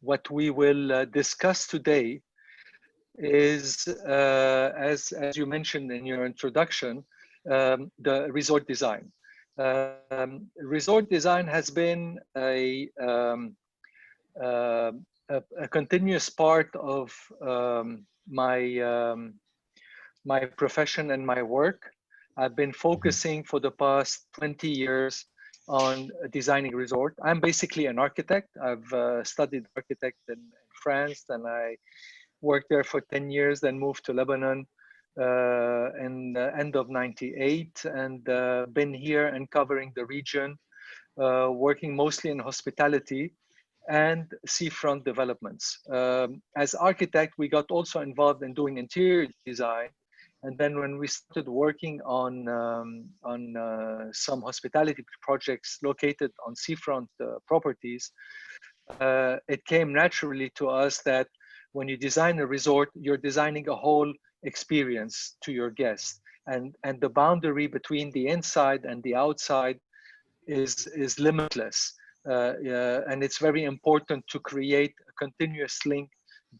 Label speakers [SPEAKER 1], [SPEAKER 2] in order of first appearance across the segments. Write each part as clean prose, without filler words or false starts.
[SPEAKER 1] what we will discuss today is, as you mentioned in your introduction, the resort design. Resort design has been a continuous part of my profession and my work. I've been focusing for the past 20 years on designing resort. I'm basically an architect. I've studied architect in France, and I worked there for 10 years, then moved to Lebanon in the end of '98, and been here and covering the region, working mostly in hospitality and seafront developments. As architect, we got also involved in doing interior design. And then when we started working on some hospitality projects located on seafront properties, it came naturally to us that when you design a resort, you're designing a whole experience to your guests. And the boundary between the inside and the outside is limitless. And it's very important to create a continuous link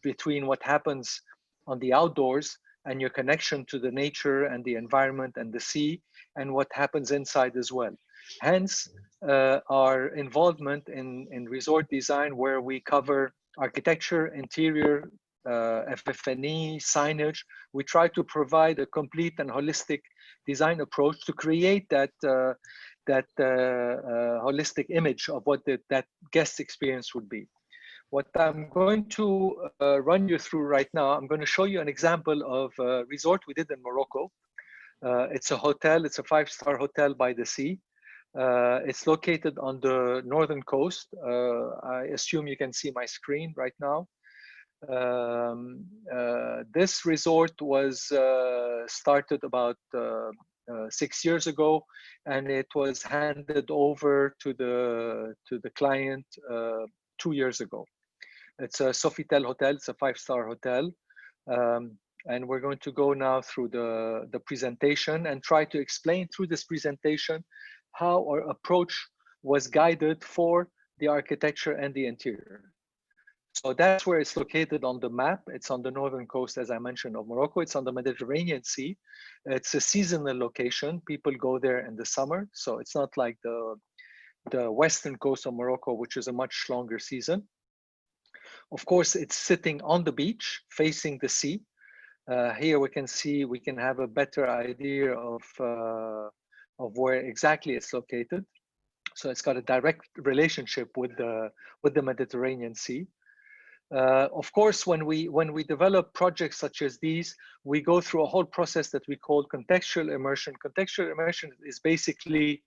[SPEAKER 1] between what happens on the outdoors and your connection to the nature and the environment and the sea, and what happens inside as well. Hence, our involvement in resort design, where we cover architecture, interior, FF&E, signage. We try to provide a complete and holistic design approach to create that holistic image of what that guest experience would be. What I'm going to run you through right now, I'm going to show you an example of a resort we did in Morocco. It's a hotel, it's a 5-star hotel by the sea. It's located on the northern coast. I assume you can see my screen right now. This resort was started about 6 years ago, and it was handed over to the client 2 years ago. It's a Sofitel hotel. It's a 5-star hotel, and we're going to go now through the presentation and try to explain through this presentation how our approach was guided for the architecture and the interior. So that's where it's located on the map. It's on the northern coast, as I mentioned, of Morocco. It's on the Mediterranean Sea. It's a seasonal location. People go there in the summer, so it's not like the western coast of Morocco, which is a much longer season. Of course, it's sitting on the beach, facing the sea. Here we can see, we can have a better idea of where exactly it's located. So it's got a direct relationship with the Mediterranean Sea. Of course, when we develop projects such as these, we go through a whole process that we call contextual immersion. Contextual immersion is basically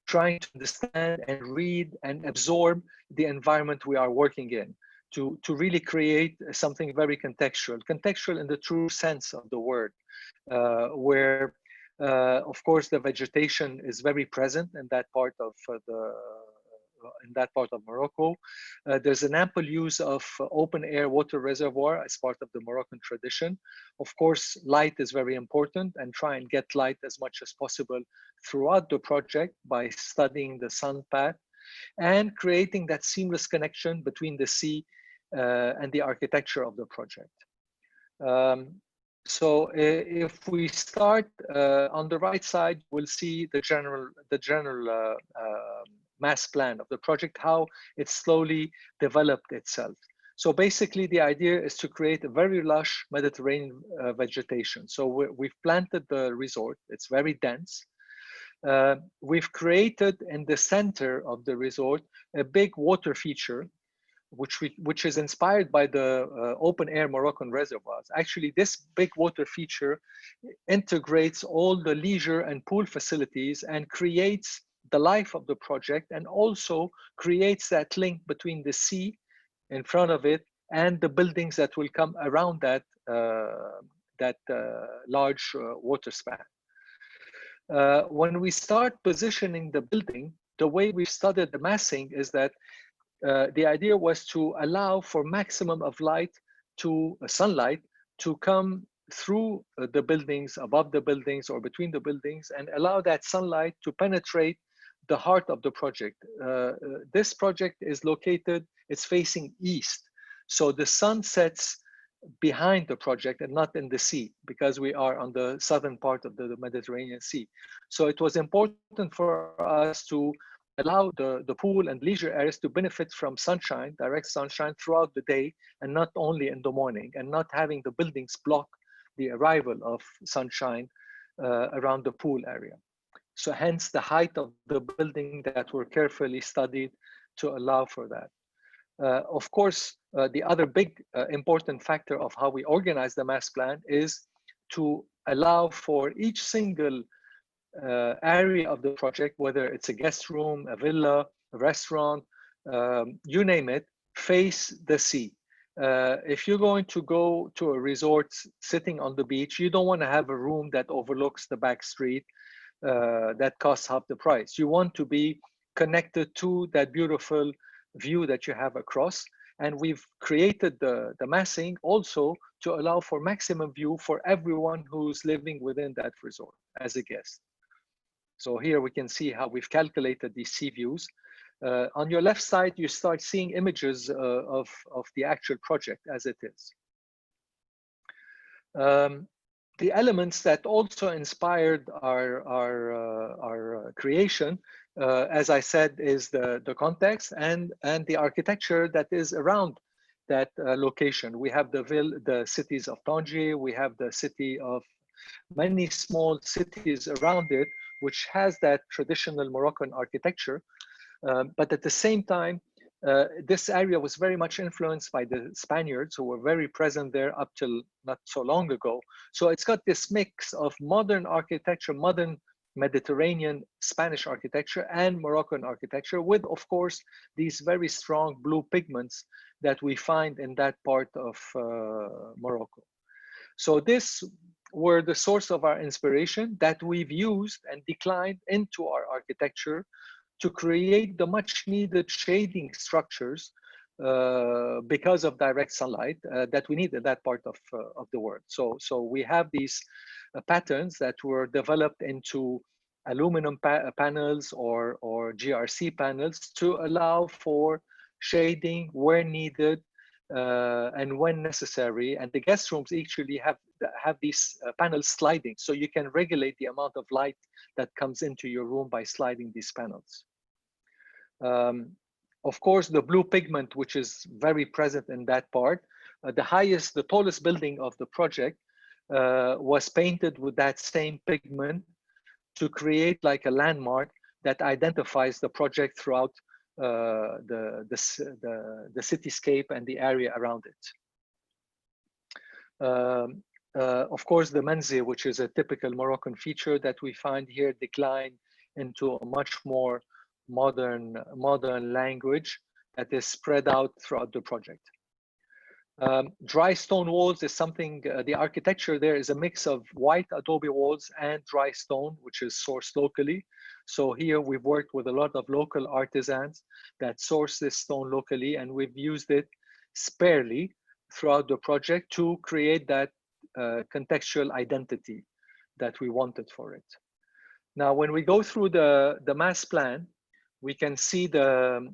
[SPEAKER 1] trying to understand and read and absorb the environment we are working in, to really create something very contextual in the true sense of the word, where of course the vegetation is very present in that part of Morocco. There's an ample use of open air water reservoir as part of the Moroccan tradition. Of course, light is very important, and try and get light as much as possible throughout the project by studying the sun path and creating that seamless connection between the sea and the architecture of the project. So if we start on the right side, we'll see the general mass plan of the project, how it slowly developed itself. So basically, the idea is to create a very lush Mediterranean vegetation. So we've planted the resort. It's very dense. We've created in the center of the resort a big water feature, which is inspired by the open air Moroccan reservoirs. Actually, this big water feature integrates all the leisure and pool facilities and creates the life of the project, and also creates that link between the sea in front of it and the buildings that will come around that large water span. When we start positioning the building, the way we studied the massing is that the idea was to allow for maximum of light to sunlight to come through the buildings, above the buildings or between the buildings, and allow that sunlight to penetrate the heart of the project. This project is located, it's facing east. So the sun sets behind the project and not in the sea, because we are on the southern part of the Mediterranean Sea. So it was important for us to allow the pool and leisure areas to benefit from sunshine, direct sunshine throughout the day, and not only in the morning, and not having the buildings block the arrival of sunshine around the pool area. So hence the height of the building that were carefully studied to allow for that. Of course, the other big important factor of how we organize the master plan is to allow for each single area of the project, whether it's a guest room, a villa, a restaurant, you name it, face the sea. If you're going to go to a resort sitting on the beach, you don't want to have a room that overlooks the back street that costs half the price. You want to be connected to that beautiful view that you have across. And we've created the massing also to allow for maximum view for everyone who's living within that resort as a guest. So here we can see how we've calculated these sea views. On your left side, you start seeing images of the actual project as it is. The elements that also inspired our creation, as I said, is the context and the architecture that is around that location. We have the cities of Tangier, we have the city of many small cities around it, which has that traditional Moroccan architecture. But at the same time, this area was very much influenced by the Spaniards, who were very present there up till not so long ago. So it's got this mix of modern architecture, modern Mediterranean Spanish architecture and Moroccan architecture, with, of course, these very strong blue pigments that we find in that part of Morocco. So this were the source of our inspiration that we've used and declined into our architecture to create the much needed shading structures because of direct sunlight that we need in that part of the world. So we have these patterns that were developed into aluminum panels or GRC panels to allow for shading where needed and when necessary. And the guest rooms actually have these panels sliding, so you can regulate the amount of light that comes into your room by sliding these panels. Of course, the blue pigment, which is very present in that part, the tallest building of the project was painted with that same pigment to create like a landmark that identifies the project throughout the cityscape and the area around it. Of course, the manzil, which is a typical Moroccan feature that we find here, declined into a much more modern language that is spread out throughout the project. Dry stone walls is something, the architecture there is a mix of white adobe walls and dry stone, which is sourced locally. So here we've worked with a lot of local artisans that source this stone locally, and we've used it sparely throughout the project to create that contextual identity that we wanted for it. Now, when we go through the mass plan, we can see the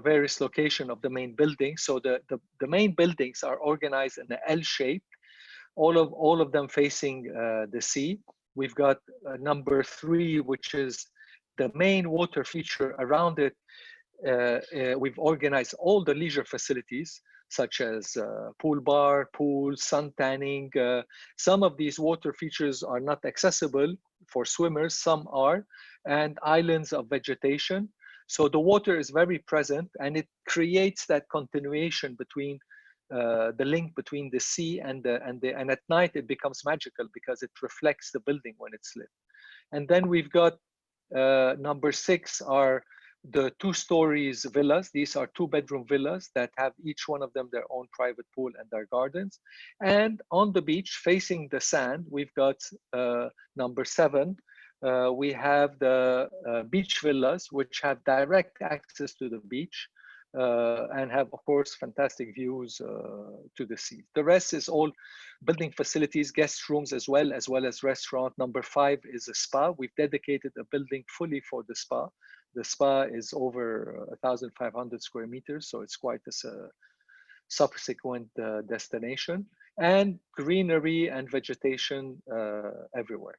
[SPEAKER 1] various location of the main buildings. So the main buildings are organized in an L shape, all of them facing the sea. We've got number 3, which is the main water feature around it. We've organized all the leisure facilities, such as pool bar, pool, sun tanning. Some of these water features are not accessible for swimmers, some are, and islands of vegetation. So the water is very present, and it creates that continuation between the link between the sea and at night it becomes magical because it reflects the building when it's lit. And then we've got number 6 are the 2 stories villas. These are 2-bedroom villas that have each one of them their own private pool and their gardens. And on the beach facing the sand, we've got number 7. We have the beach villas, which have direct access to the beach. and have, of course, fantastic views to the sea. The rest is all building facilities, guest rooms, as well as restaurant. Number 5 is a spa. We've dedicated a building fully for the spa. The spa is over 1,500 square meters, so it's quite a subsequent destination, and greenery and vegetation everywhere.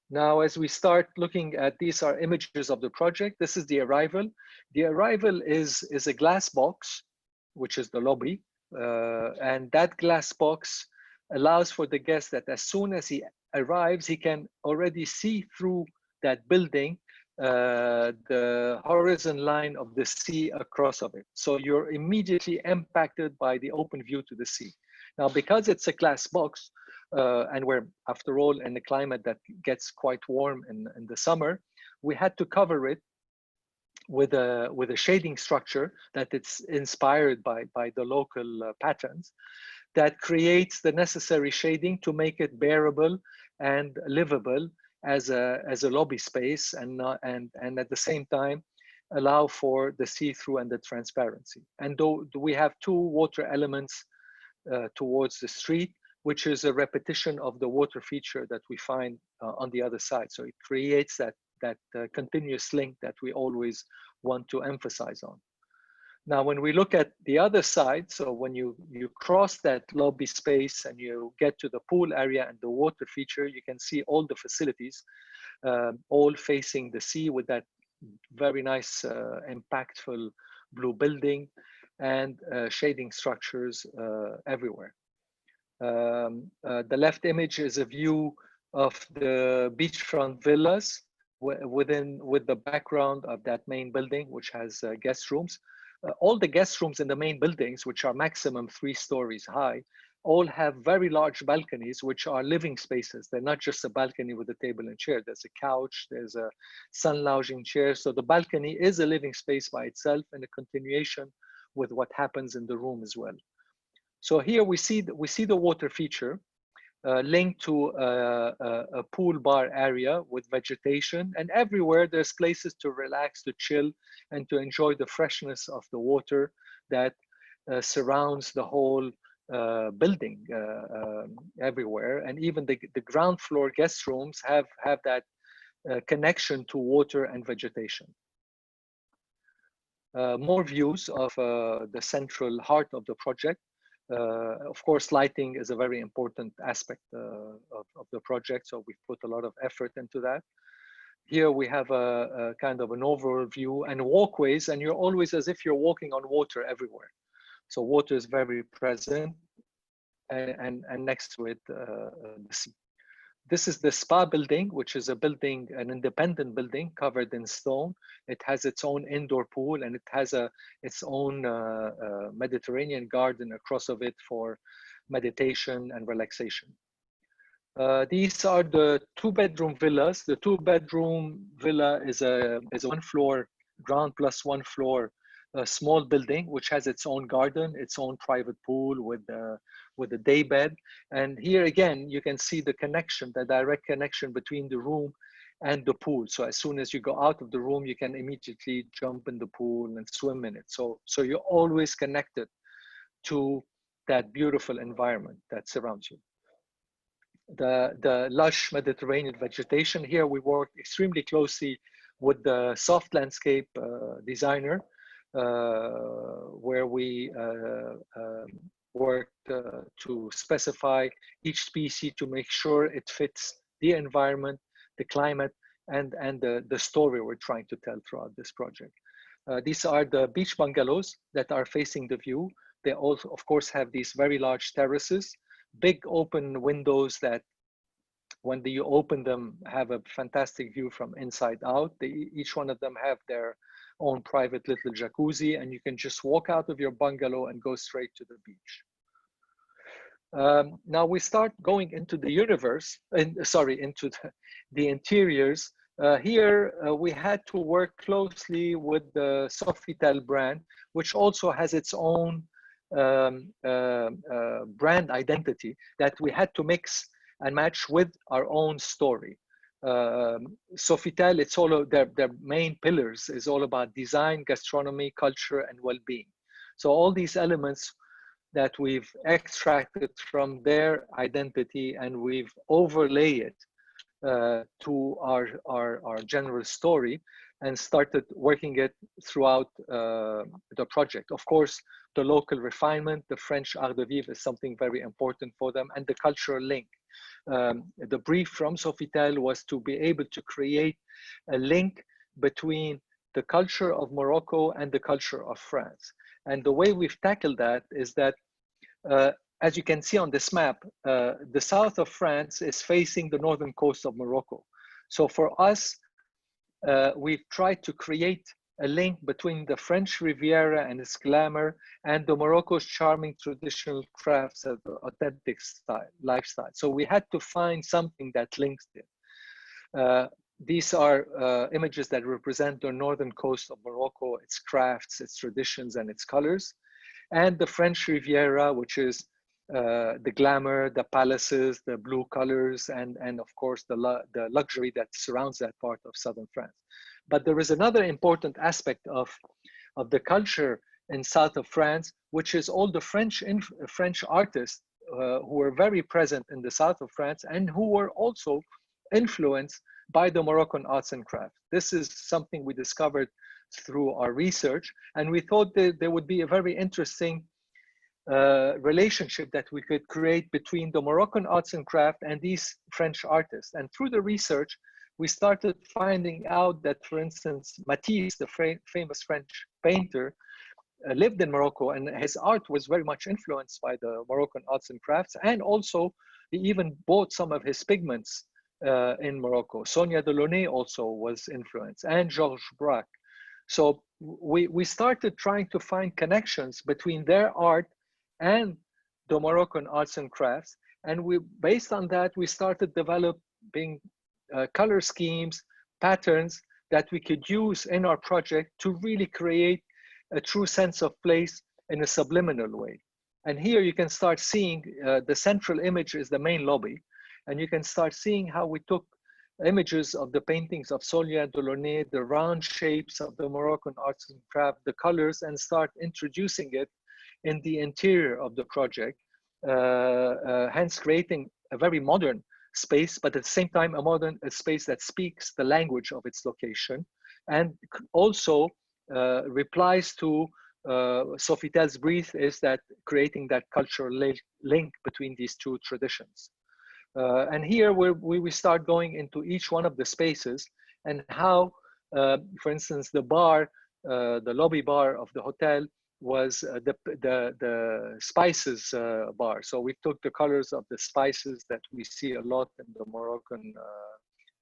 [SPEAKER 1] Now, as we start looking at, these are images of the project. This is the arrival. The arrival is a glass box, which is the lobby. And that glass box allows for the guest that as soon as he arrives, he can already see through that building the horizon line of the sea across of it. So you're immediately impacted by the open view to the sea. Now, because it's a glass box, and we're, after all, in a climate that gets quite warm in the summer, we had to cover it with a shading structure that it's inspired by the local patterns that creates the necessary shading to make it bearable and livable as a lobby space, and at the same time allow for the see-through and the transparency. And though we have 2 water elements towards the street, which is a repetition of the water feature that we find on the other side. So it creates that continuous link that we always want to emphasize on. Now, when we look at the other side, so when you cross that lobby space and you get to the pool area and the water feature, you can see all the facilities, all facing the sea with that very nice, impactful blue building and shading structures everywhere. The left image is a view of the beachfront villas with the background of that main building, which has guest rooms. All the guest rooms in the main buildings, which are maximum 3 stories high, all have very large balconies, which are living spaces. They're not just a balcony with a table and chair. There's a couch, there's a sun lounging chair. So the balcony is a living space by itself and a continuation with what happens in the room as well. So here we see the water feature linked to a pool bar area with vegetation, and everywhere there's places to relax, to chill, and to enjoy the freshness of the water that surrounds the whole building everywhere. And even the ground floor guest rooms have that connection to water and vegetation. More views of the central heart of the project. Of course, lighting is a very important aspect of the project, so we've put a lot of effort into that. Here we have a kind of an overall view and walkways, and you're always as if you're walking on water everywhere. So water is very present, and next to it, the sea. This is the spa building, which is a building, an independent building covered in stone. It has its own indoor pool, and it has its own Mediterranean garden across of it for meditation and relaxation. These are the 2-bedroom villas. The 2-bedroom villa is a 1-floor, ground plus 1 floor, small building, which has its own garden, its own private pool with a day bed. And here again, you can see the connection, the direct connection between the room and the pool. So as soon as you go out of the room, you can immediately jump in the pool and swim in it. So you're always connected to that beautiful environment that surrounds you. The lush Mediterranean vegetation. Here we work extremely closely with the soft landscape designer, where we worked to specify each species to make sure it fits the environment, the climate, and the story we're trying to tell throughout this project. These are the beach bungalows that are facing the view. They also, of course, have these very large terraces, big open windows that when you open them have a fantastic view from inside out. Each one of them have their own private little jacuzzi, and you can just walk out of your bungalow and go straight to the beach. Now we start going into the universe, into the interiors. Here we had to work closely with the Sofitel brand, which also has its own brand identity that we had to mix and match with our own story. Sofitel, it's all of their main pillars is all about design, gastronomy, culture, and well-being. So all these elements that we've extracted from their identity and we've overlaid it to our general story and started working it throughout the project. Of course, the local refinement, the French art de vivre is something very important for them, and the cultural link. The brief from Sofitel was to be able to create a link between the culture of Morocco and the culture of France. And the way we've tackled that is that, as you can see on this map, the south of France is facing the northern coast of Morocco. So for us, we've tried to create a link between the French Riviera and its glamour and the Morocco's charming traditional crafts and authentic lifestyle. So we had to find something that links it. These are images that represent the northern coast of Morocco, its crafts, its traditions, and its colors, and the French Riviera, which is the glamour, the palaces, the blue colors, and of course the luxury that surrounds that part of southern France. But there is another important aspect of the culture in south of France, which is all the French artists who were very present in the south of France and who were also influenced by the Moroccan arts and crafts. This is something we discovered through our research, and we thought that there would be a very interesting relationship that we could create between the Moroccan arts and craft and these French artists. And through the research, we started finding out that, for instance, Matisse, the famous French painter, lived in Morocco, and his art was very much influenced by the Moroccan arts and crafts. And also, he even bought some of his pigments in Morocco. Sonia Delaunay also was influenced, and Georges Braque. So we started trying to find connections between their art and the Moroccan arts and crafts. And based on that, we started developing color schemes, patterns that we could use in our project to really create a true sense of place in a subliminal way. And here you can start seeing the central image is the main lobby. And you can start seeing how we took images of the paintings of Sonia Delaunay, the round shapes of the Moroccan arts and craft, the colors, and start introducing it in the interior of the project, hence creating a very modern space, but at the same time, a space that speaks the language of its location, and also replies to Sofitel's brief, is that creating that cultural link between these two traditions. And here we start going into each one of the spaces and how, for instance, the bar, the lobby bar of the hotel was the spices bar. So we took the colors of the spices that we see a lot in the Moroccan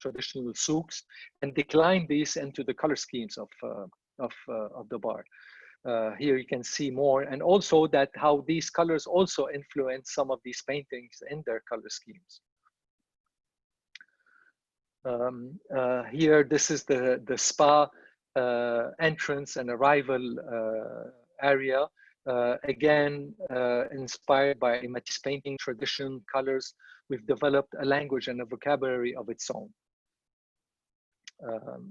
[SPEAKER 1] traditional souks and declined these into the color schemes of the bar. Here you can see more, and also that how these colors also influence some of these paintings in their color schemes. Here, this is the spa entrance and arrival area. Again, inspired by Matisse painting tradition, colors, we've developed a language and a vocabulary of its own.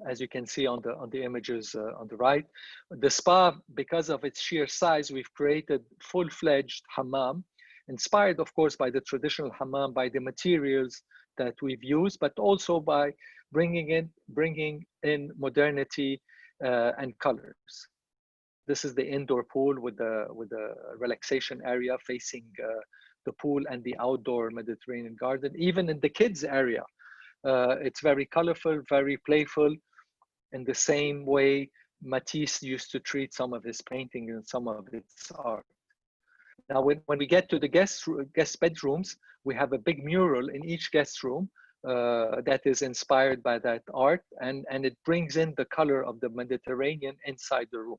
[SPEAKER 1] As you can see on the images on the right, the spa, because of its sheer size, we've created full-fledged hammam, inspired, of course, by the traditional hammam, by the materials that we've used, but also by bringing in modernity and colors. This is the indoor pool with the relaxation area facing the pool and the outdoor Mediterranean garden. Even in the kids area, it's very colorful, very playful, in the same way Matisse used to treat some of his painting and some of his art. Now, when we get to the guest bedrooms, we have a big mural in each guest room that is inspired by that art, and it brings in the color of the Mediterranean inside the room.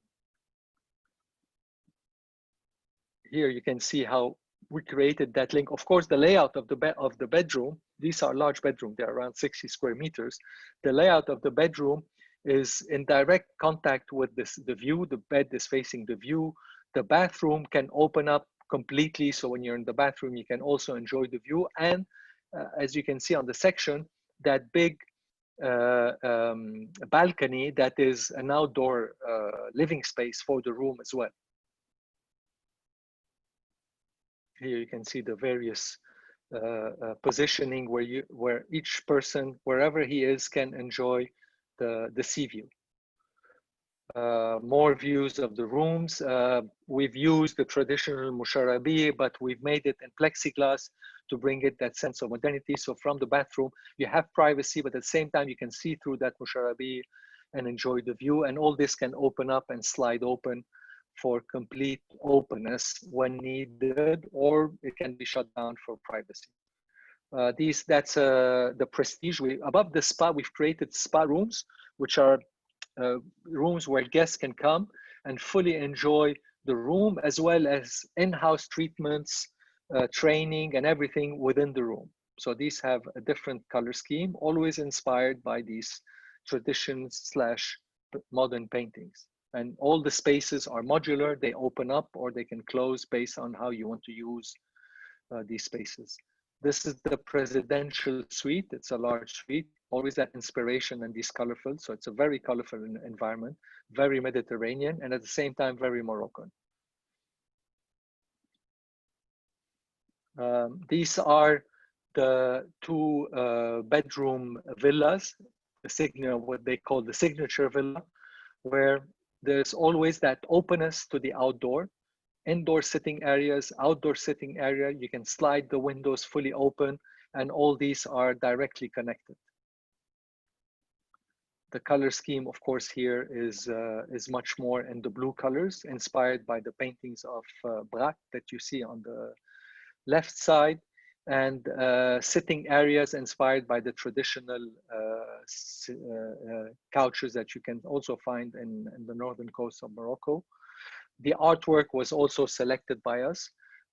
[SPEAKER 1] Here you can see how we created that link. Of course, the layout of the bedroom, these are large bedrooms, they're around 60 square meters. The layout of the bedroom is in direct contact with the view. The bed is facing the view. The bathroom can open up completely. So when you're in the bathroom, you can also enjoy the view. And as you can see on the section, that big balcony that is an outdoor living space for the room as well. Here you can see the various positioning where each person, wherever he is, can enjoy the sea view. More views of the rooms. We've used the traditional musharabi, but we've made it in plexiglass to bring it that sense of modernity. So from the bathroom, you have privacy, but at the same time, you can see through that musharabi and enjoy the view. And all this can open up and slide open for complete openness when needed, or it can be shut down for privacy. That's the prestige. Above the spa, we've created spa rooms, which are rooms where guests can come and fully enjoy the room, as well as in-house treatments, training, and everything within the room. So these have a different color scheme, always inspired by these traditions / modern paintings. And all the spaces are modular. They open up or they can close based on how you want to use these spaces. This is the presidential suite. It's a large suite, always that inspiration and these colorful. So it's a very colorful environment, very Mediterranean, and at the same time, very Moroccan. These are the two bedroom villas, what they call the signature villa, where there's always that openness to the outdoor. Indoor sitting areas, outdoor sitting area, you can slide the windows fully open, and all these are directly connected. The color scheme, of course, here is much more in the blue colors, inspired by the paintings of Braque that you see on the left side, and sitting areas inspired by the traditional couches that you can also find in the northern coast of Morocco. The artwork was also selected by us.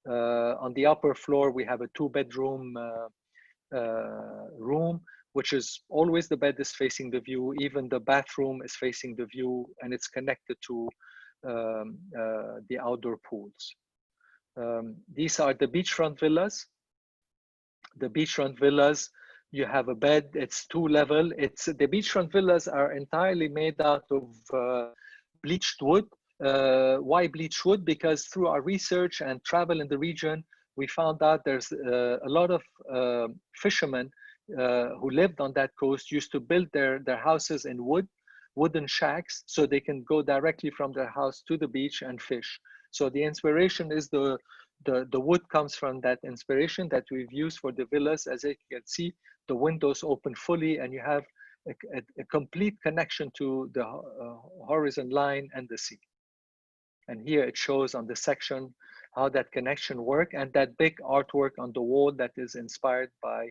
[SPEAKER 1] On the upper floor, we have a 2-bedroom room, which is always the bed is facing the view. Even the bathroom is facing the view, and it's connected to the outdoor pools. These are the beachfront villas. The beachfront villas, you have a bed, it's 2-level. The beachfront villas are entirely made out of bleached wood. Why bleached wood? Because through our research and travel in the region, we found out there's a lot of fishermen who lived on that coast used to build their houses in wooden shacks, so they can go directly from their house to the beach and fish. So the inspiration is the wood comes from that inspiration that we've used for the villas. As you can see, the windows open fully, and you have a complete connection to the horizon line and the sea. And here it shows on the section how that connection works, and that big artwork on the wall that is inspired by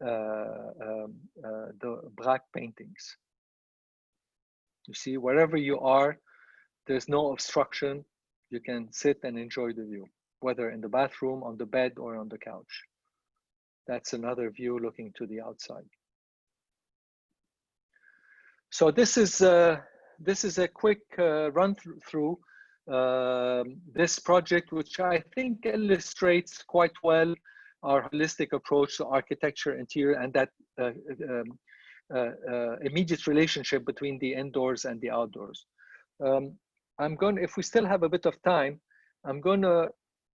[SPEAKER 1] the Braque paintings. You see, wherever you are, there's no obstruction. You can sit and enjoy the view, whether in the bathroom, on the bed, or on the couch. That's another view looking to the outside. So this is a quick run through this project, which I think illustrates quite well our holistic approach to architecture, interior, and that immediate relationship between the indoors and the outdoors. If we still have a bit of time, I'm going to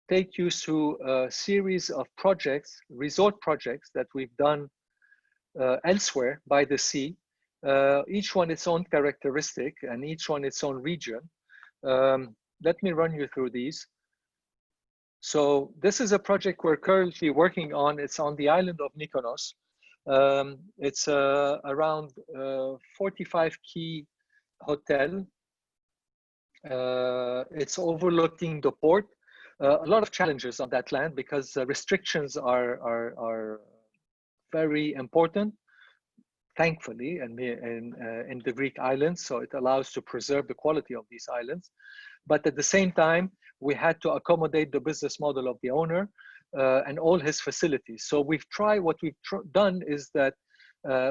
[SPEAKER 1] take you through a series of projects, resort projects that we've done elsewhere by the sea. Each one its own characteristic and each one its own region. Let me run you through these. So this is a project we're currently working on. It's on the island of Mykonos. It's around 45 key hotel. It's overlooking the port. A lot of challenges on that land because restrictions are very important, thankfully, in the Greek islands. So it allows to preserve the quality of these islands. But at the same time, we had to accommodate the business model of the owner and all his facilities. So what we've done is that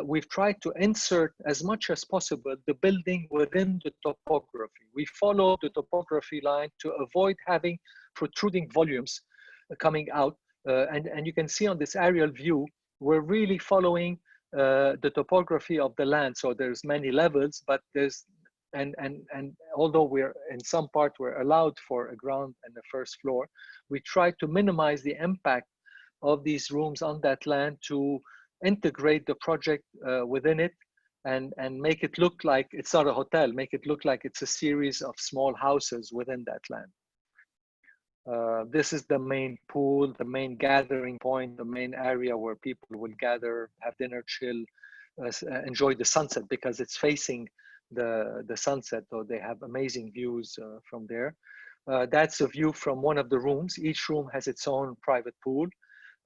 [SPEAKER 1] we've tried to insert as much as possible the building within the topography. We follow the topography line to avoid having protruding volumes coming out. And you can see on this aerial view, we're really following the topography of the land. So there's many levels, but there's, and although we're in some part we're allowed for a ground and a first floor, we try to minimize the impact of these rooms on that land to integrate the project within it and make it look like it's not a hotel, make it look like it's a series of small houses within that land. This is the main pool, the main gathering point, the main area where people will gather, have dinner, chill, enjoy the sunset because it's facing the sunset, so they have amazing views from there. That's a view from one of the rooms. Each room has its own private pool,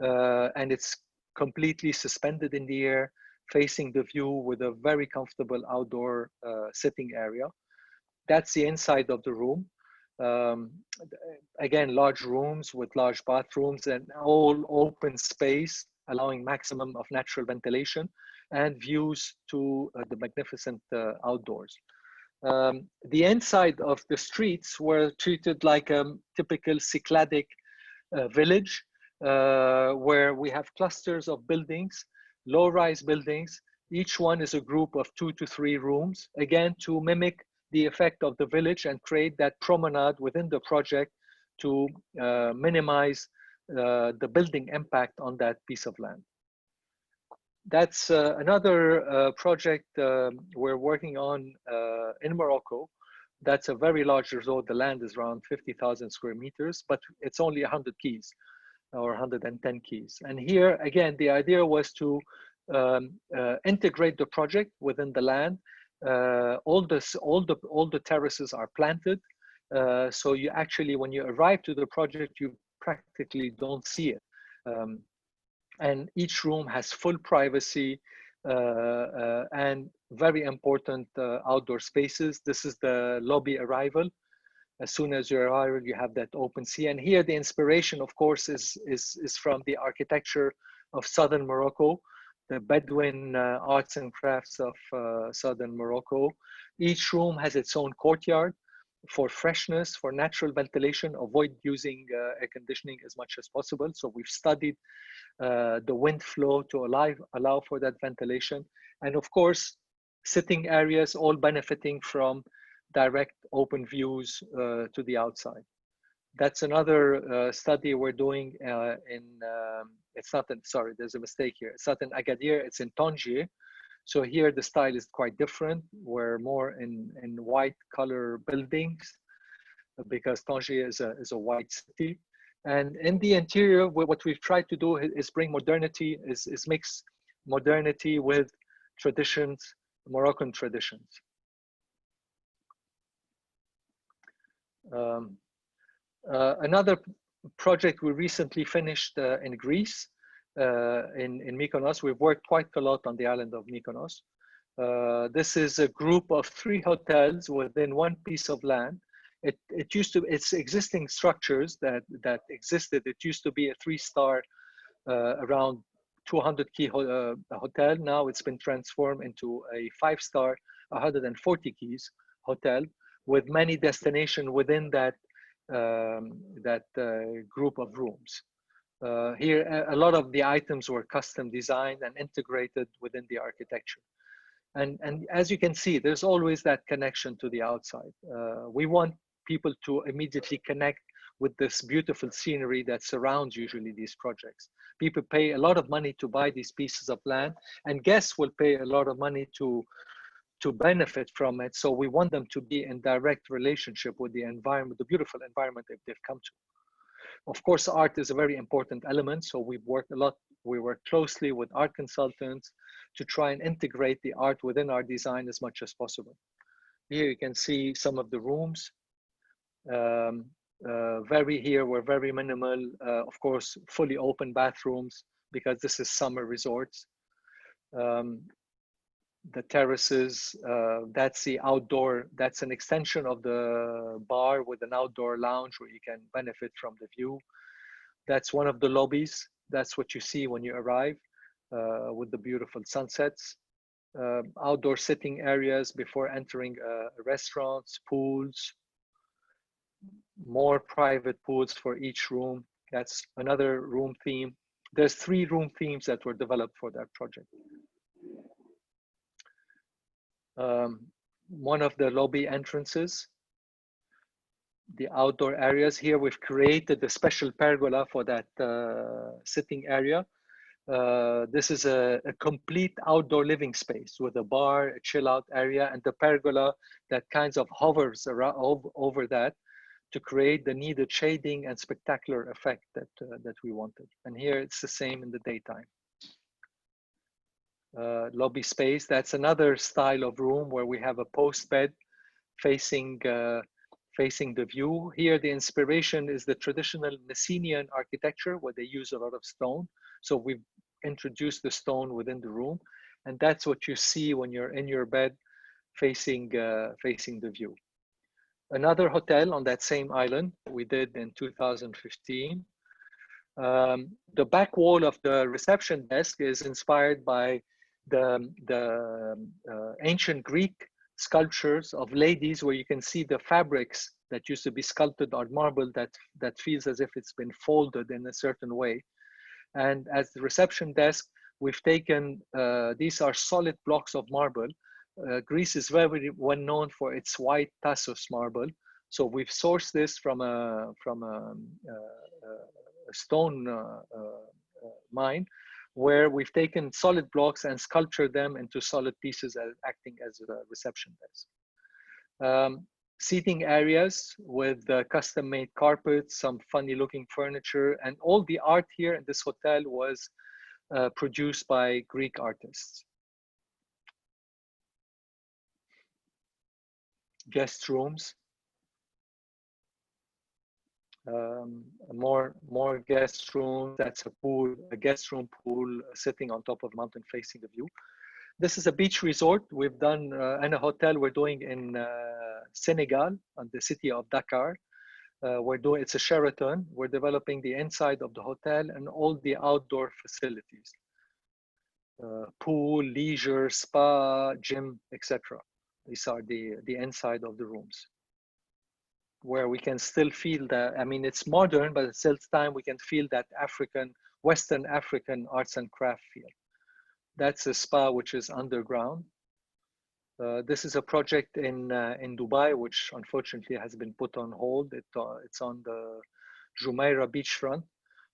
[SPEAKER 1] and it's completely suspended in the air, facing the view with a very comfortable outdoor sitting area. That's the inside of the room. Again, large rooms with large bathrooms and all open space, allowing maximum of natural ventilation and views to the magnificent outdoors. The inside of the streets were treated like a typical Cycladic village, where we have clusters of buildings, low-rise buildings. Each one is a group of 2 to 3 rooms, again, to mimic the effect of the village and create that promenade within the project to minimize the building impact on that piece of land. That's another project we're working on in Morocco. That's a very large resort. The land is around 50,000 square meters, but it's only 100 keys or 110 keys. And here, again, the idea was to integrate the project within the land. All the terraces are planted. So you actually, when you arrive to the project, you practically don't see it. And each room has full privacy and very important outdoor spaces. This is the lobby arrival. As soon as you arrive, you have that open sea. And here the inspiration, of course, is from the architecture of southern Morocco, the Bedouin arts and crafts of southern Morocco. Each room has its own courtyard for freshness, for natural ventilation, avoid using air conditioning as much as possible. So we've studied the wind flow to allow for that ventilation. And of course, sitting areas all benefiting from direct open views to the outside. That's another study we're doing it's not in, sorry, there's a mistake here. It's not in Agadir, it's in Tangier. So here the style is quite different. We're more in white color buildings because Tangier is a white city. And in the interior, what we've tried to do is bring modernity, is mix modernity with traditions, Moroccan traditions. Another project we recently finished in Greece, in Mykonos. We've worked quite a lot on the island of Mykonos. This is a group of 3 hotels within one piece of land. It used to, it's existing structures that existed. It used to be a 3-star, around 200 key hotel. Now it's been transformed into a 5-star, 140 keys hotel with many destinations within that group of rooms. Here, a lot of the items were custom designed and integrated within the architecture. And as you can see, there's always that connection to the outside. We want people to immediately connect with this beautiful scenery that surrounds usually these projects. People pay a lot of money to buy these pieces of land, and guests will pay a lot of money to benefit from it. So we want them to be in direct relationship with the environment, the beautiful environment that they've come to. Of course, art is a very important element. So we've worked a lot, we work closely with art consultants to try and integrate the art within our design as much as possible. Here you can see some of the rooms. We're very minimal, of course, fully open bathrooms because this is summer resorts. The terraces, that's the outdoor, that's an extension of the bar with an outdoor lounge where you can benefit from the view. That's one of the lobbies. That's what you see when you arrive with the beautiful sunsets. Outdoor sitting areas before entering restaurants, pools, more private pools for each room. That's another room theme. There's 3 room themes that were developed for that project. One of the lobby entrances, the outdoor areas. Here we've created a special pergola for that sitting area. This is a complete outdoor living space with a bar, a chill out area, and the pergola that kind of hovers around over that to create the needed shading and spectacular effect that we wanted. And here it's the same in the daytime. Lobby space, that's another style of room where we have a post bed facing the view. Here the inspiration is the traditional Messenian architecture where they use a lot of stone. So we've introduced the stone within the room, and that's what you see when you're in your bed facing the view. Another hotel on that same island we did in 2015. The back wall of the reception desk is inspired by the ancient Greek sculptures of ladies, where you can see the fabrics that used to be sculpted on marble that feels as if it's been folded in a certain way. And as the reception desk, we've taken, these are solid blocks of marble. Greece is very well known for its white Tassos marble. So we've sourced this from a stone mine, where we've taken solid blocks and sculptured them into solid pieces acting as a reception desk. Seating areas with custom-made carpets, some funny-looking furniture, and all the art here in this hotel was produced by Greek artists. Guest rooms. More guest rooms. That's a pool, a guest room pool sitting on top of a mountain facing the view. This is a beach resort we've done and a hotel we're doing in Senegal, on the city of Dakar. It's a Sheraton. We're developing the inside of the hotel and all the outdoor facilities. Pool, leisure, spa, gym, etc. These are the inside of the rooms, where we can still feel that, I mean, it's modern, but at the same time, we can feel that Western African arts and craft feel. That's a spa which is underground. This is a project in Dubai, which unfortunately has been put on hold. It's on the Jumeirah beachfront,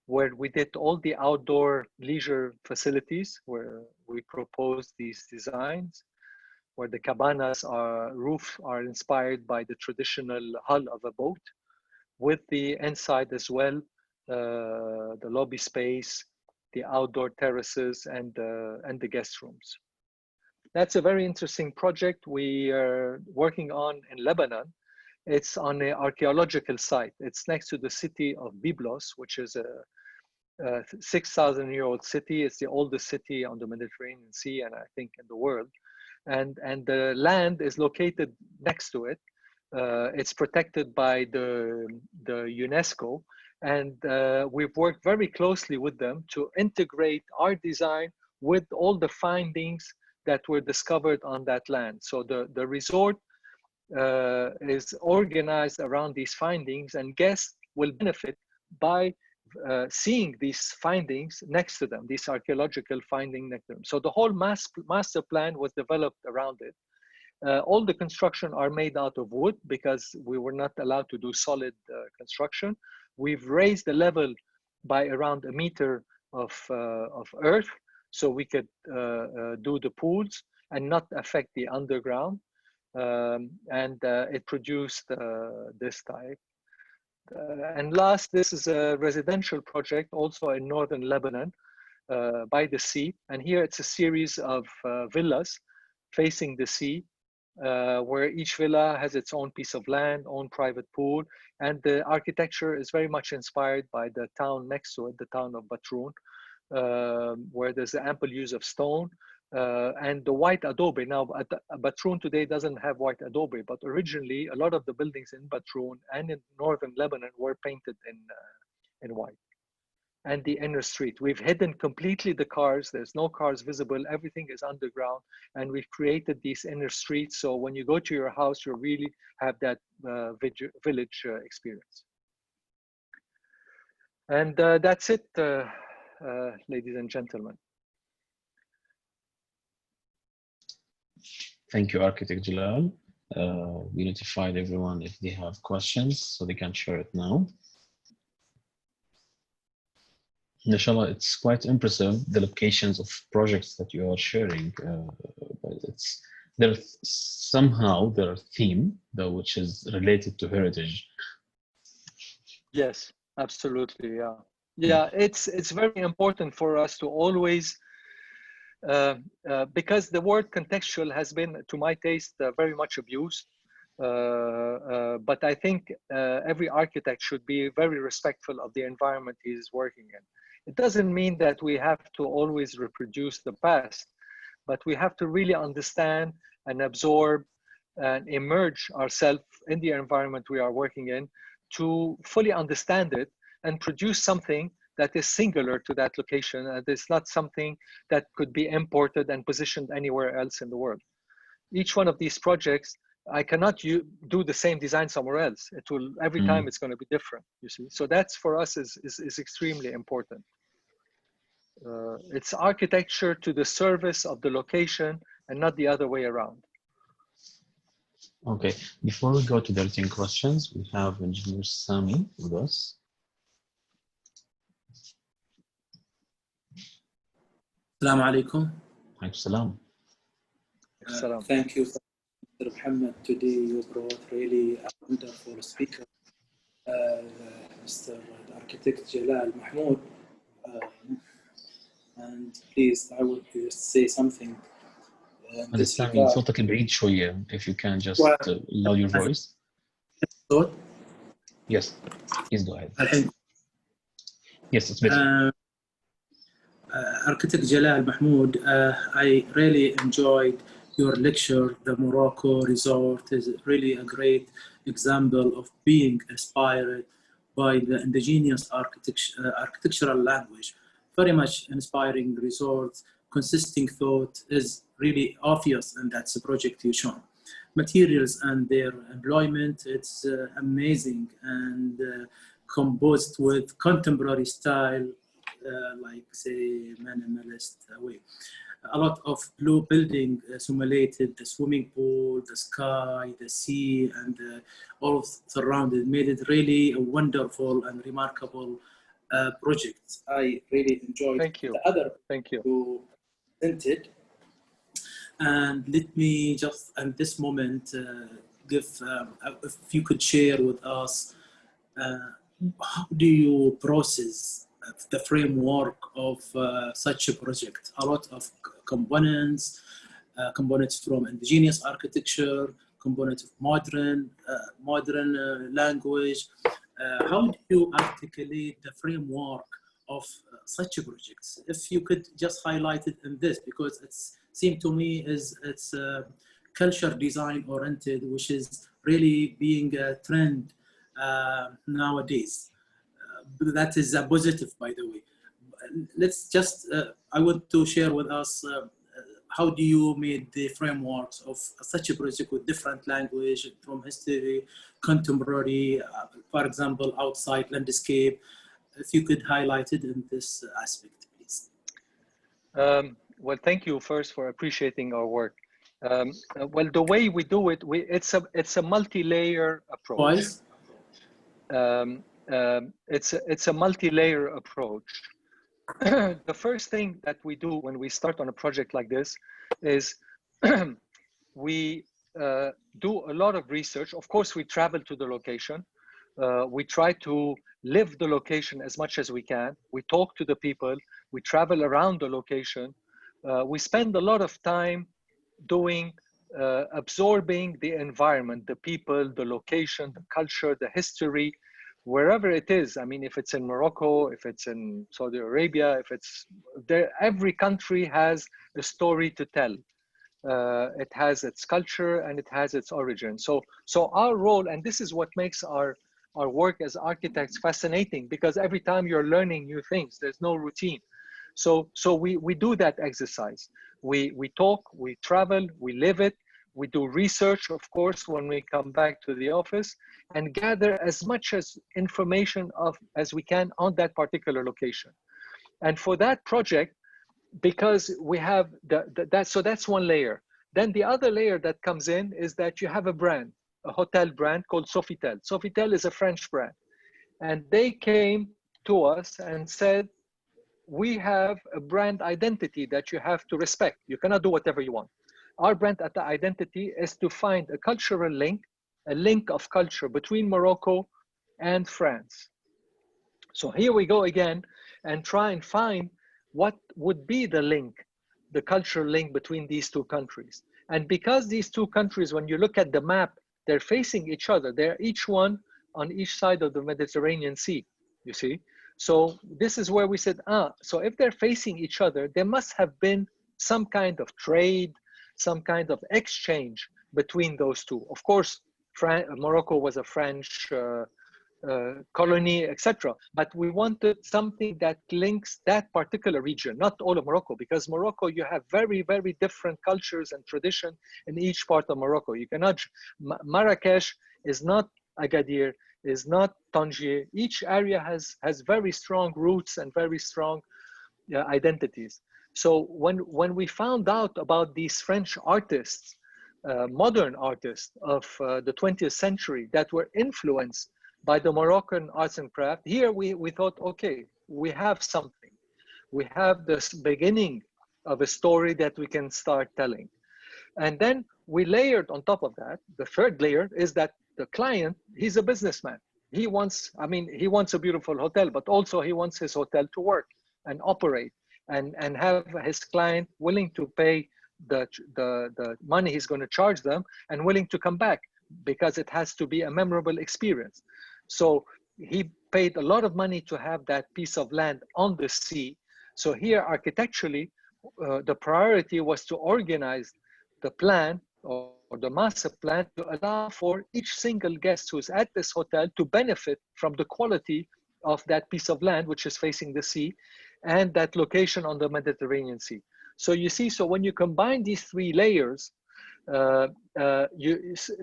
[SPEAKER 1] where we did all the outdoor leisure facilities, where we proposed these designs, where the cabanas roof are inspired by the traditional hull of a boat, with the inside as well, the lobby space, the outdoor terraces, and the guest rooms. That's a very interesting project we are working on in Lebanon. It's on an archaeological site. It's next to the city of Byblos, which is a 6,000-year-old city. It's the oldest city on the Mediterranean Sea, and I think in the world. And the land is located next to it. It's protected by the UNESCO. And we've worked very closely with them to integrate our design with all the findings that were discovered on that land. So the resort is organized around these findings, and guests will benefit by seeing these findings next to them, these archaeological findings next to them. So the whole master plan was developed around it. All the construction are made out of wood because we were not allowed to do solid construction. We've raised the level by around 1 meter of earth, so we could do the pools and not affect the underground. It produced this type. And last, this is a residential project also in northern Lebanon by the sea. And here it's a series of villas facing the sea, where each villa has its own piece of land, own private pool. And the architecture is very much inspired by the town next to it, the town of Batroun, where there's ample use of stone. And the white adobe. Now, Batroun today doesn't have white adobe, but originally a lot of the buildings in Batroun and in northern Lebanon were painted in white. And the inner street, we've hidden completely the cars. There's no cars visible. Everything is underground, and we've created these inner streets. So when you go to your house, you really have that village experience. And that's it, ladies and gentlemen.
[SPEAKER 2] Thank you, Architect Jalal. We notified everyone if they have questions, so they can share it now. Inshallah, it's quite impressive, the locations of projects that you are sharing. There's somehow their theme, though, which is related to heritage.
[SPEAKER 1] Yes, absolutely. Yeah. Yeah, it's very important for us to always, because the word contextual has been, to my taste, very much abused. But I think every architect should be very respectful of the environment he is working in. It doesn't mean that we have to always reproduce the past, but we have to really understand and absorb and immerse ourselves in the environment we are working in to fully understand it and produce something that is singular to that location, and it's not something that could be imported and positioned anywhere else in the world. Each one of these projects, I cannot do the same design somewhere else. It will, every time it's going to be different, you see. So that's for us is extremely important. It's architecture to the service of the location and not the other way around.
[SPEAKER 2] Okay, before we go to the written questions, we have Engineer Sami with us.
[SPEAKER 3] Assalamu alaikum.
[SPEAKER 2] Salam.
[SPEAKER 3] Thank you, Mr. Muhammad. Today you brought really a wonderful speaker, Mr. Architect Galal Mahmoud. And please, I would say something.
[SPEAKER 2] صوتك بعيد شوية. If you can just lower your voice. Yes, please go ahead. Yes, it's better.
[SPEAKER 3] Architect Galal Mahmoud, I really enjoyed your lecture. The Morocco resort is really a great example of being inspired by the indigenous architectural language. Very much inspiring resort. Consisting thought is really obvious, and that's a project you shown. Materials and their employment, it's amazing and composed with contemporary style, like say minimalist way. A lot of blue building simulated the swimming pool, the sky, the sea, and all surrounded, made it really a wonderful and remarkable project. I really enjoyed.
[SPEAKER 1] Thank you.
[SPEAKER 3] The other you presented. And let me just at this moment give, if you could share with us, how do you process the framework of such a project? A lot of components, components from indigenous architecture, components of modern language. How do you articulate the framework of such a project? If you could just highlight it in this, because it's seemed to me it's culture design oriented, which is really being a trend nowadays. That is a positive, by the way. Let's just, I want to share with us, how do you make the frameworks of such a project with different language from history, contemporary, for example, outside landscape? If you could highlight it in this aspect, please.
[SPEAKER 1] Well, thank you first for appreciating our work. Well, the way we do it, it's a multi-layer approach. It's a multi-layer approach. The first thing that we do when we start on a project like this is we do a lot of research. Of course, we travel to the location. We try to live the location as much as we can. We talk to the people. We travel around the location. We spend a lot of time doing, absorbing the environment, the people, the location, the culture, the history, wherever it is. I mean, if it's in Morocco, if it's in Saudi Arabia, if it's there, every country has a story to tell. It has its culture and it has its origin. So our role, and this is what makes our work as architects fascinating, because every time you're learning new things, there's no routine. So we do that exercise. We talk, we travel, we live it. We do research, of course, when we come back to the office, and gather as much information as we can on that particular location. And for that project, because we have so that's one layer. Then the other layer that comes in is that you have a brand, a hotel brand called Sofitel. Sofitel is a French brand. And they came to us and said, we have a brand identity that you have to respect. You cannot do whatever you want. Our brand identity is to find a cultural link, a link of culture between Morocco and France. So here we go again and try and find what would be the link, the cultural link between these two countries. And because these two countries, when you look at the map, they're facing each other. They're each one on each side of the Mediterranean Sea, you see? So this is where we said, so if they're facing each other, there must have been some kind of trade, some kind of exchange between those two. Of course, Morocco was a French colony, etc. But we wanted something that links that particular region, not all of Morocco, because Morocco, you have very, very different cultures and tradition in each part of Morocco. You cannot, Marrakesh is not Agadir, is not Tangier. Each area has very strong roots and very strong identities. So when we found out about these French artists, modern artists of the 20th century that were influenced by the Moroccan arts and craft, here we thought, okay, we have something. We have this beginning of a story that we can start telling. And then we layered on top of that, the third layer is that the client, he's a businessman. He wants, he wants a beautiful hotel, but also he wants his hotel to work and operate and have his client willing to pay the money he's going to charge them and willing to come back because it has to be a memorable experience. So he paid a lot of money to have that piece of land on the sea. So here architecturally, the priority was to organize the plan or the master plan to allow for each single guest who's at this hotel to benefit from the quality of that piece of land, which is facing the sea, and that location on the Mediterranean Sea. So you see, so when you combine these three layers,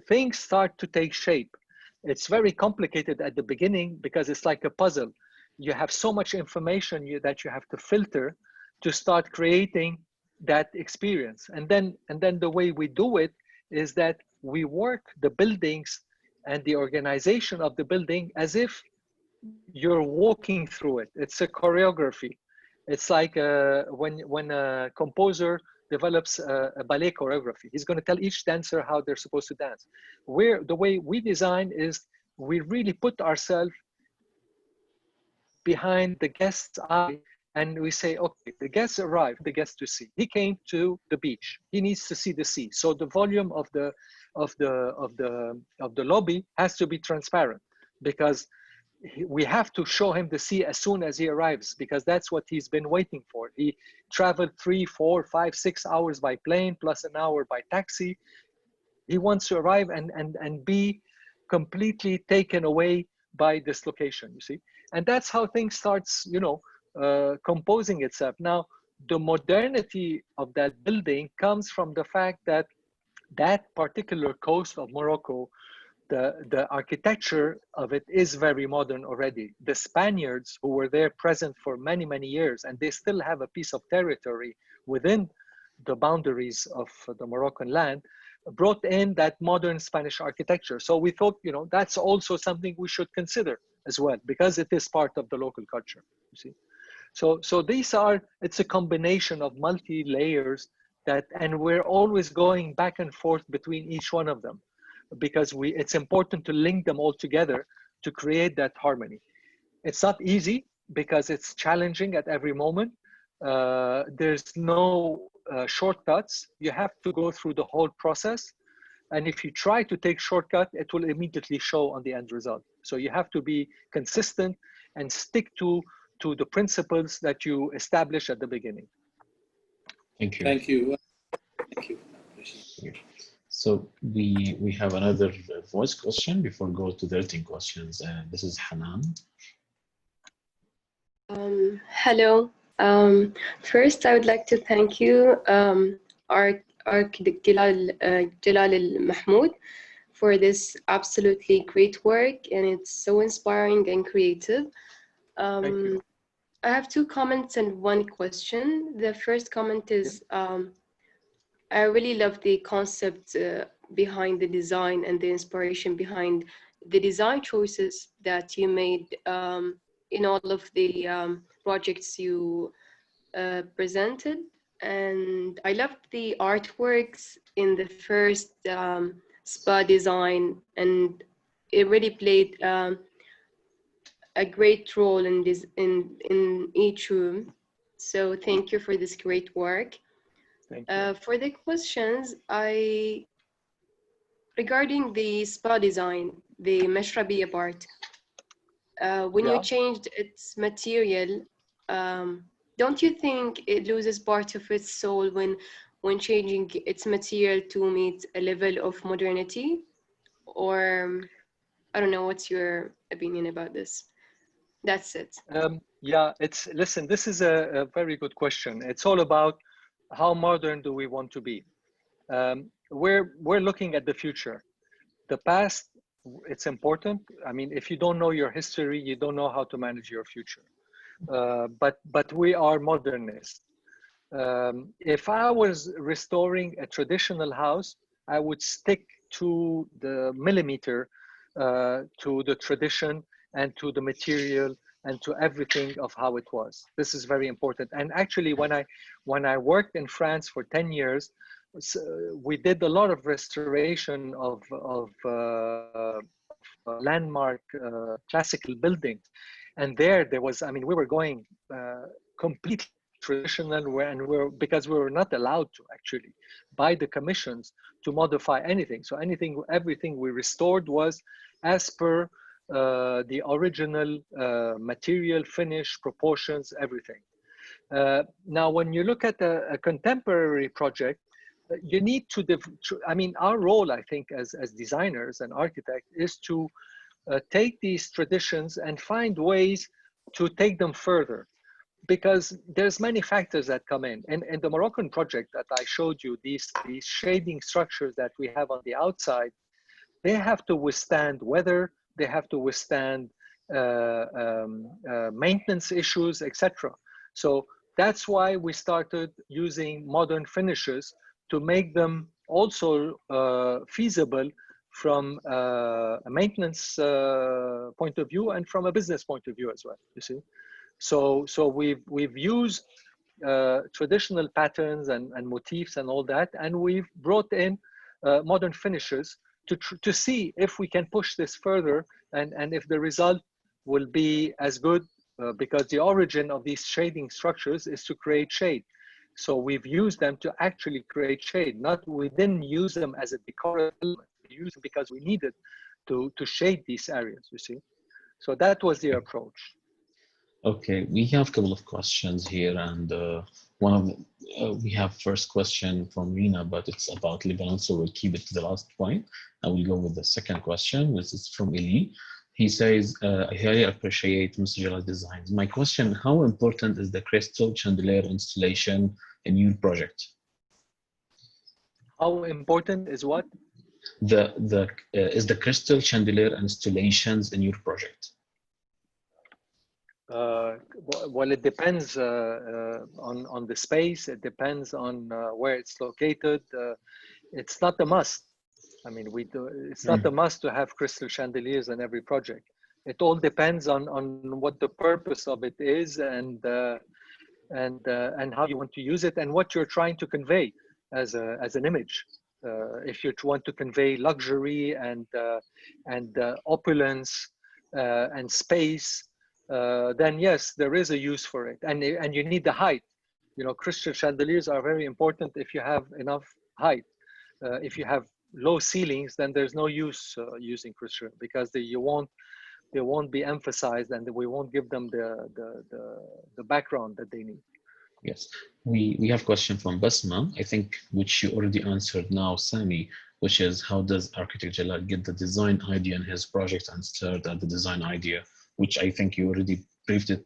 [SPEAKER 1] things start to take shape. It's very complicated at the beginning because it's like a puzzle. You have so much information that you have to filter to start creating that experience. And then the way we do it is that we work the buildings and the organization of the building as if you're walking through it. It's a choreography. It's like when a composer develops a ballet choreography. He's going to tell each dancer how they're supposed to dance. The way we design is we really put ourselves behind the guest's eye and we say, okay, the guest arrived, the guest to see. He came to the beach. He needs to see the sea. So the volume of the lobby has to be transparent because we have to show him the sea as soon as he arrives because that's what he's been waiting for. He traveled 3, 4, 5, 6 hours by plane plus an hour by taxi. He wants to arrive and be completely taken away by this location, you see? And that's how things starts, composing itself. Now, the modernity of that building comes from the fact that that particular coast of Morocco, the architecture of it is very modern already. The Spaniards who were there present for many, many years, and they still have a piece of territory within the boundaries of the Moroccan land, brought in that modern Spanish architecture. So we thought, that's also something we should consider as well, because it is part of the local culture, you see. So it's a combination of multi-layers and we're always going back and forth between each one of them, because it's important to link them all together to create that harmony. It's not easy because it's challenging at every moment. There's no shortcuts. You have to go through the whole process. And if you try to take shortcut, it will immediately show on the end result. So you have to be consistent and stick to the principles that you establish at the beginning.
[SPEAKER 2] Thank you.
[SPEAKER 3] Thank you. Thank you.
[SPEAKER 2] So we have another voice question before we go to the written questions. This is Hanan.
[SPEAKER 4] Hello. First, I would like to thank you, Architect Galal Mahmoud, for this absolutely great work, and it's so inspiring and creative.
[SPEAKER 1] Thank you.
[SPEAKER 4] I have 2 comments and 1 question. The first comment is, I really love the concept behind the design and the inspiration behind the design choices that you made in all of the projects you presented. And I loved the artworks in the first spa design, and it really played a great role in this in each room. So thank you for this great work.
[SPEAKER 1] Thank you.
[SPEAKER 4] For the questions, regarding the spa design, the Mashrabiya part, when you changed its material, don't you think it loses part of its soul when changing its material to meet a level of modernity? Or I don't know, what's your opinion about this? That's it.
[SPEAKER 1] Yeah, listen, this is a very good question. It's all about how modern do we want to be? We're looking at the future. The past, it's important. I mean, if you don't know your history, you don't know how to manage your future. But we are modernists. If I was restoring a traditional house, I would stick to the millimeter, to the tradition and to the material and to everything of how it was. This is very important. And actually, when I worked in France for 10 years, we did a lot of restoration of landmark classical buildings. And there was, I mean, we were going completely traditional, because we were not allowed to actually by the commissions to modify anything. So everything we restored was as per the original material, finish, proportions, everything. Now, when you look at a contemporary project, you need to, I mean, our role, I think, as designers and architects is to take these traditions and find ways to take them further, because there's many factors that come in. And in the Moroccan project that I showed you, these shading structures that we have on the outside, they have to withstand weather, they have to withstand maintenance issues, etc. So that's why we started using modern finishes to make them also feasible from a maintenance point of view and from a business point of view as well, you see. So we've used traditional patterns and motifs and all that, and we've brought in modern finishes to see if we can push this further and if the result will be as good, because the origin of these shading structures is to create shade. So we've used them to actually create shade. We didn't use them as a decorative element. We used them because we needed to shade these areas, you see. So that was the approach.
[SPEAKER 2] Okay, we have a couple of questions here, and one of them, we have first question from Rina, but it's about Lebanon, so we'll keep it to the last point. And we'll go with the second question, which is from Eli. He says, I highly appreciate Mr. Jalal's designs. My question, how important is the crystal chandelier installation in your project?
[SPEAKER 1] How important is what?
[SPEAKER 2] Is the crystal chandelier installations in your project?
[SPEAKER 1] Well, it depends on the space. It depends on where it's located. It's not a must. I mean, it's not a must to have crystal chandeliers in every project. It all depends on what the purpose of it is and how you want to use it and what you're trying to convey as an image. If you want to convey luxury and opulence and space, then yes, there is a use for it, and you need the height. You know, crystal chandeliers are very important if you have enough height. If you have low ceilings, then there's no use using crystal, because they won't be emphasized, and we won't give them the background that they need.
[SPEAKER 2] Yes, we have a question from Basma, I think, which you already answered now, Sami, which is, how does architect Jalal get the design idea in his project and start at the design idea, which I think you already briefed it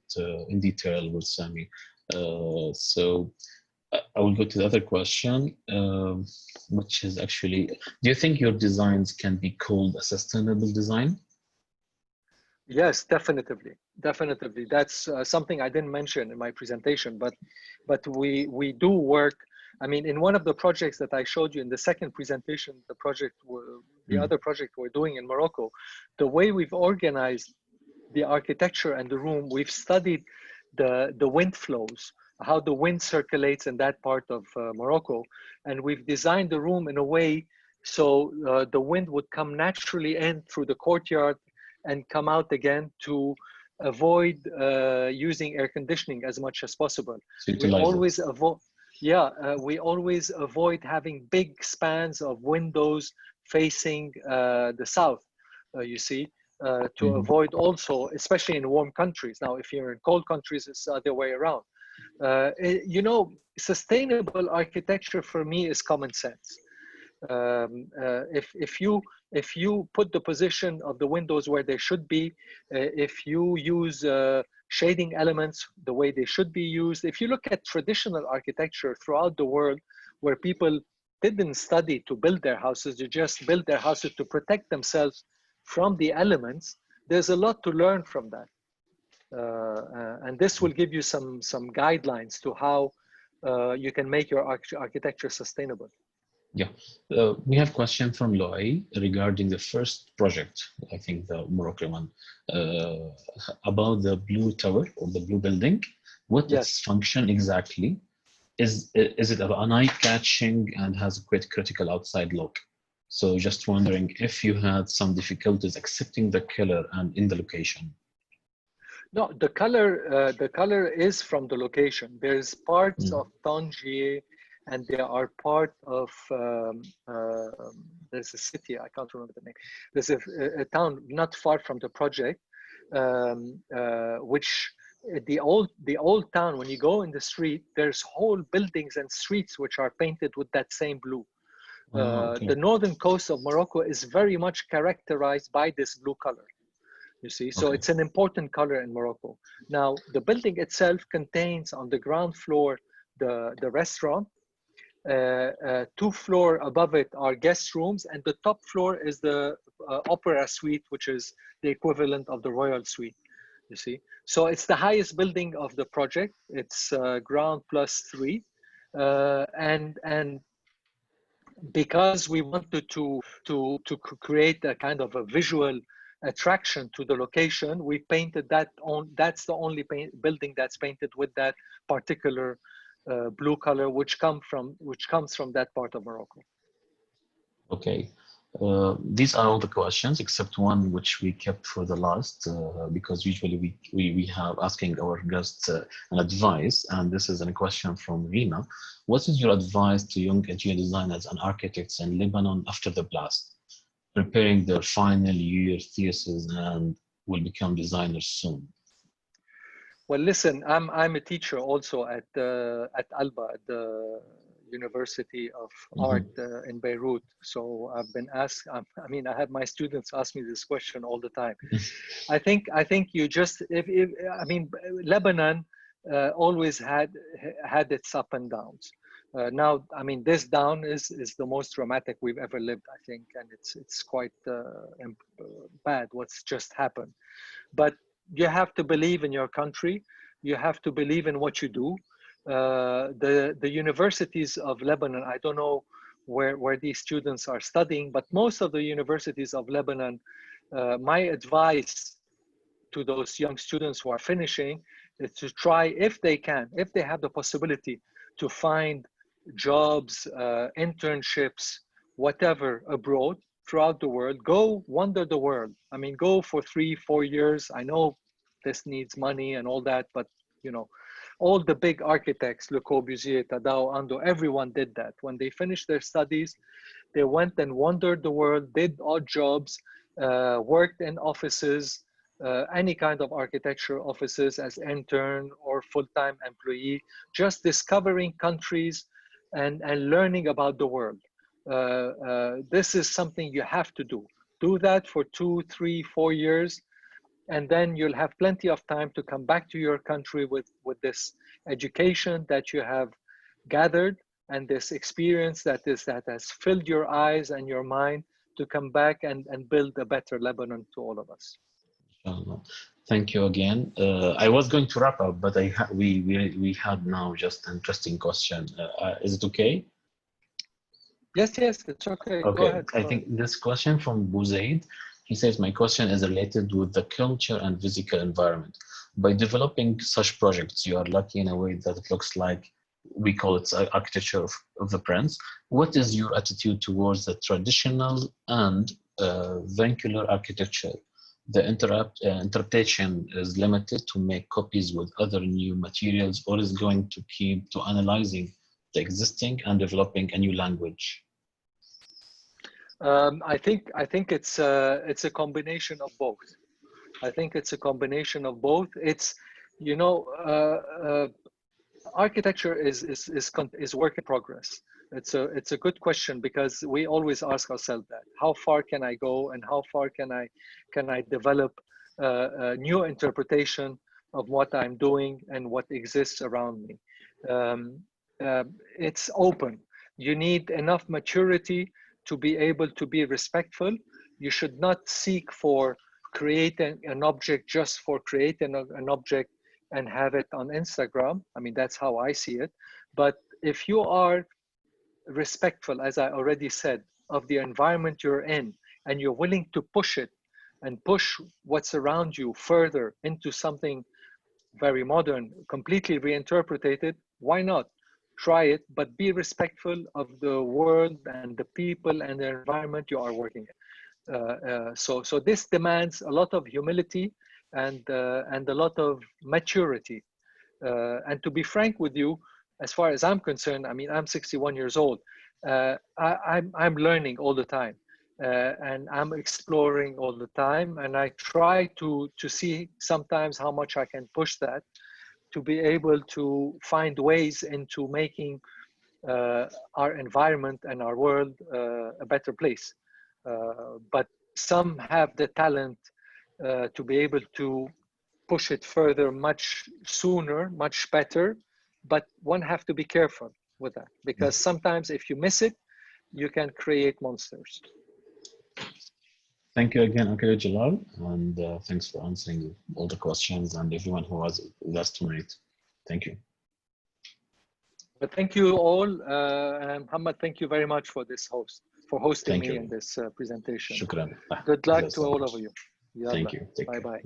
[SPEAKER 2] in detail with Sami. So I will go to the other question, which is actually, do you think your designs can be called a sustainable design?
[SPEAKER 1] Yes, definitely. That's something I didn't mention in my presentation, but we do work I mean, in one of the projects that I showed you in the second presentation, the other project we're doing in Morocco, the way we've organized the architecture and the room, we've studied the wind flows, how the wind circulates in that part of Morocco. And we've designed the room in a way so the wind would come naturally in through the courtyard and come out again to avoid using air conditioning as much as possible. We always avoid, we always avoid having big spans of windows facing the south, you see, to avoid also, especially in warm countries. Now, if you're in cold countries, it's the other way around. You know, sustainable architecture for me is common sense. If you put the position of the windows where they should be, if you use shading elements the way they should be used, if you look at traditional architecture throughout the world, where people didn't study to build their houses, they just built their houses to protect themselves from the elements, there's a lot to learn from that. And this will give you some guidelines to how you can make your architecture sustainable.
[SPEAKER 2] Yeah, we have a question from Loy regarding the first project, I think the Moroccan one, about the blue tower or the blue building. What its function exactly? Is it an eye-catching and has a quite critical outside look? So just wondering if you had some difficulties accepting the color and in the location.
[SPEAKER 1] No, the color is from the location. There's parts of Tangier, and they are part of, there's a city, I can't remember the name. There's a town not far from the project, which the old town, when you go in the street, there's whole buildings and streets which are painted with that same blue. The northern coast of Morocco is very much characterized by this blue color. You see, so it's an important color in Morocco. Now, the building itself contains on the ground floor the restaurant. 2 floors above it are guest rooms, and the top floor is the opera suite, which is the equivalent of the royal suite. You see, so it's the highest building of the project. It's ground +3, and because we wanted to create a kind of a visual attraction to the location, we painted that on. That's the only building that's painted with that particular blue color, which comes from that part of Morocco. Okay,
[SPEAKER 2] these are all the questions except one which we kept for the last because usually we have asking our guests an advice, and this is a question from Rina. What is your advice to young interior designers and architects in Lebanon after the blast, preparing their final year thesis and will become designers soon?
[SPEAKER 1] Well, listen, I'm a teacher also at Alba, at the University of Art in Beirut. So I've been asked. I mean, I have my students ask me this question all the time. I think you just I mean, Lebanon always had its up and downs. Now, I mean, this down is the most dramatic we've ever lived, I think, and it's quite bad what's just happened. But you have to believe in your country. You have to believe in what you do. The universities of Lebanon, I don't know where these students are studying, but most of the universities of Lebanon, my advice to those young students who are finishing is to try, if they can, if they have the possibility, to find jobs, internships, whatever abroad throughout the world. Go wander the world. I mean, go for 3-4 years. I know this needs money and all that, but you know, all the big architects, Le Corbusier, Tadao, Ando, everyone did that. When they finished their studies, they went and wandered the world, did odd jobs, worked in offices, any kind of architecture offices as intern or full-time employee, just discovering countries and learning about the world. This is something you have to do. Do that for 2, 3, 4 years, and then you'll have plenty of time to come back to your country with this education that you have gathered and this experience that has filled your eyes and your mind to come back and build a better Lebanon to all of us.
[SPEAKER 2] Thank you again. I was going to wrap up, but we had now just an interesting question. Is it okay?
[SPEAKER 1] Yes, it's okay.
[SPEAKER 2] Okay.
[SPEAKER 1] Go ahead.
[SPEAKER 2] I think this question from Buzaid, he says, my question is related with the culture and physical environment. By developing such projects, you are lucky in a way that it looks like, we call it architecture of the prince. What is your attitude towards the traditional and vernacular architecture? The interpretation is limited to make copies with other new materials, or is going to keep to analyzing the existing and developing a new language?
[SPEAKER 1] I think it's a combination of both. I think it's a combination of both. It's, you know, architecture is work in progress. It's a good question, because we always ask ourselves that: how far can I go, and how far can I develop a new interpretation of what I'm doing and what exists around me? It's open. You need enough maturity to be able to be respectful. You should not seek for creating an object just for creating an object and have it on Instagram. I mean, that's how I see it. But if you are respectful, as I already said, of the environment you're in, and you're willing to push it and push what's around you further into something very modern, completely reinterpreted, why not? Try it, but be respectful of the world and the people and the environment you are working in. So this demands a lot of humility and a lot of maturity. And to be frank with you, as far as I'm concerned, I mean, I'm 61 years old. I'm learning all the time, and I'm exploring all the time. And I try to see sometimes how much I can push that, to be able to find ways into making our environment and our world a better place. But some have the talent to be able to push it further much sooner, much better. But one have to be careful with that, because sometimes if you miss it, you can create monsters.
[SPEAKER 2] Thank you again, Uncle Jalal, and thanks for answering all the questions, and everyone who was with us tonight. Thank you.
[SPEAKER 1] But thank you all, and Muhammad, thank you very much for hosting me in this presentation.
[SPEAKER 2] Shukran.
[SPEAKER 1] Good luck to all of you.
[SPEAKER 2] Thank you.
[SPEAKER 1] Bye bye.